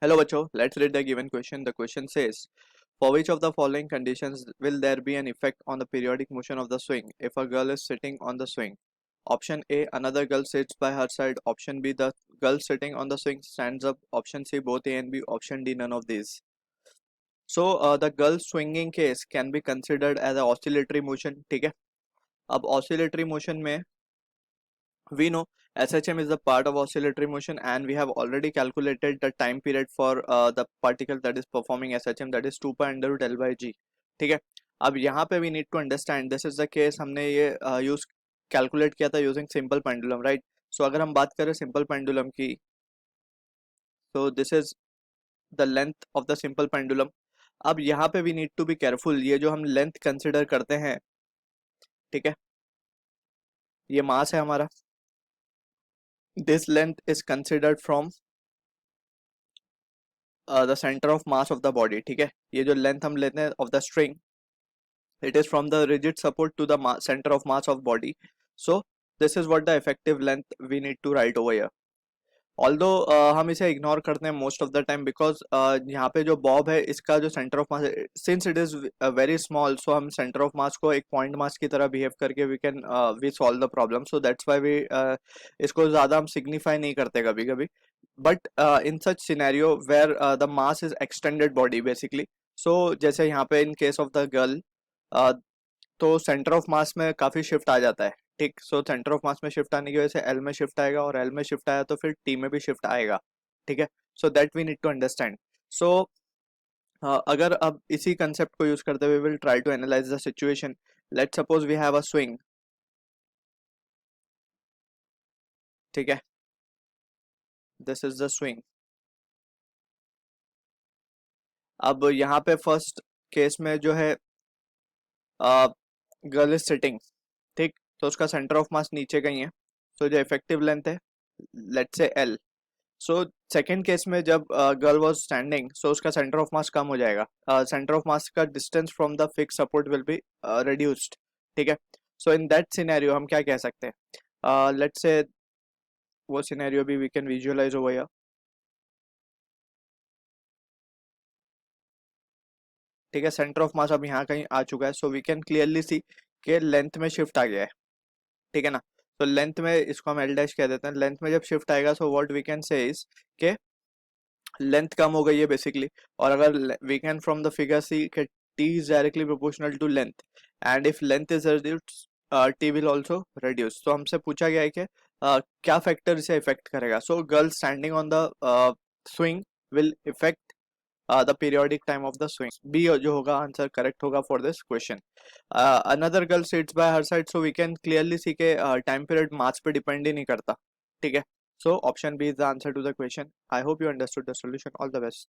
Hello, Bacho. Let's read the given question. The question says, for which of the following conditions will there be an effect on the periodic motion of the swing if a girl is sitting on the swing? Option A, another girl sits by her side. Option B, the girl sitting on the swing stands up. Option C, both A and B. Option D, none of these. So, the girl swinging case can be considered as a oscillatory motion. ठीक है. अब oscillatory motion में we know SHM is a part of oscillatory motion and we have already calculated the time period for the particle that is performing SHM, that is 2 pi under root L by G. ठीक है. अब यहाँ पे we need to understand this is the case, हमने ये use calculate किया था using simple pendulum, right. So अगर हम बात करें सिंपल पेंडुलम की, तो this is the length of the simple pendulum. अब यहाँ पे we need to be careful, ये जो हम लेंथ कंसिडर करते हैं, ठीक है, ये मास है हमारा. This length is considered from the center of mass of the body. ठीक है, ये जो length हम लेते हैं of the string, it is from the rigid support to the center of mass of body. So this is what the effective length we need to write over here. Although हम इसे ignore करते हैं most of the time because यहाँ पे जो bob है इसका जो centre of mass, since it is very small, so हम सेंटर ऑफ मास को एक पॉइंट मास की तरह बिहेव करके we solve the problem. So that's why we इसको ज़्यादा हम सिग्निफाई नहीं करते कभी कभी. But in such scenario where the mass is extended body basically, so जैसे यहाँ पे in case of the girl, तो सेंटर ऑफ मास में काफ़ी शिफ्ट आ जाता है. ठीक, सो सेंटर ऑफ मास में शिफ्ट आने की वजह से एल में शिफ्ट आएगा और एल में शिफ्ट आया तो फिर टी में भी शिफ्ट आएगा. ठीक है, so that we need to understand. So अगर अब इसी कंसेप्ट को यूज करते हुए will try to analyse the situation. Let's suppose we have a swing. ठीक है, दिस इज द स्विंग. अब यहाँ पे फर्स्ट केस में जो है गर्ल इज सिटिंग, ठीक, तो उसका सेंटर ऑफ मास नीचे कहीं है, तो जो इफेक्टिव लेंथ है let's say L. So second case में जब गर्ल वॉज स्टैंडिंग, सो उसका सेंटर ऑफ मास कम हो जाएगा, सेंटर ऑफ मास का distance from the fix support will be reduced. ठीक है, सो इन दैट सिनेरियो हम क्या कह सकते हैं, लेट्स से वो सिनेरियो भी we can visualise over here. ठीक है, सेंटर ऑफ मास अब यहाँ कहीं आ चुका है, so we can clearly see कि लेंथ में शिफ्ट आ गया है. ठीक है ना, तो लेंथ में इसको हम एल डैश कह देते हैं. लेंथ में जब शिफ्ट आएगा, so what we can say is के लेंथ कम हो गई है बेसिकली. और अगर we can from the figure see के T is directly proportional to length, and if length is reduced T will also reduce. तो हमसे पूछा गया है कि क्या फैक्टर इसे इफेक्ट करेगा. So girl standing on the swing will effect the periodic time of the swing. B जो होगा आंसर करेक्ट होगा for this question. Another girl sits by her side, so we can clearly see के time period मास पे depend ही नहीं करता. ठीक है, so option B is the answer to the question. I hope you understood the solution. All the best.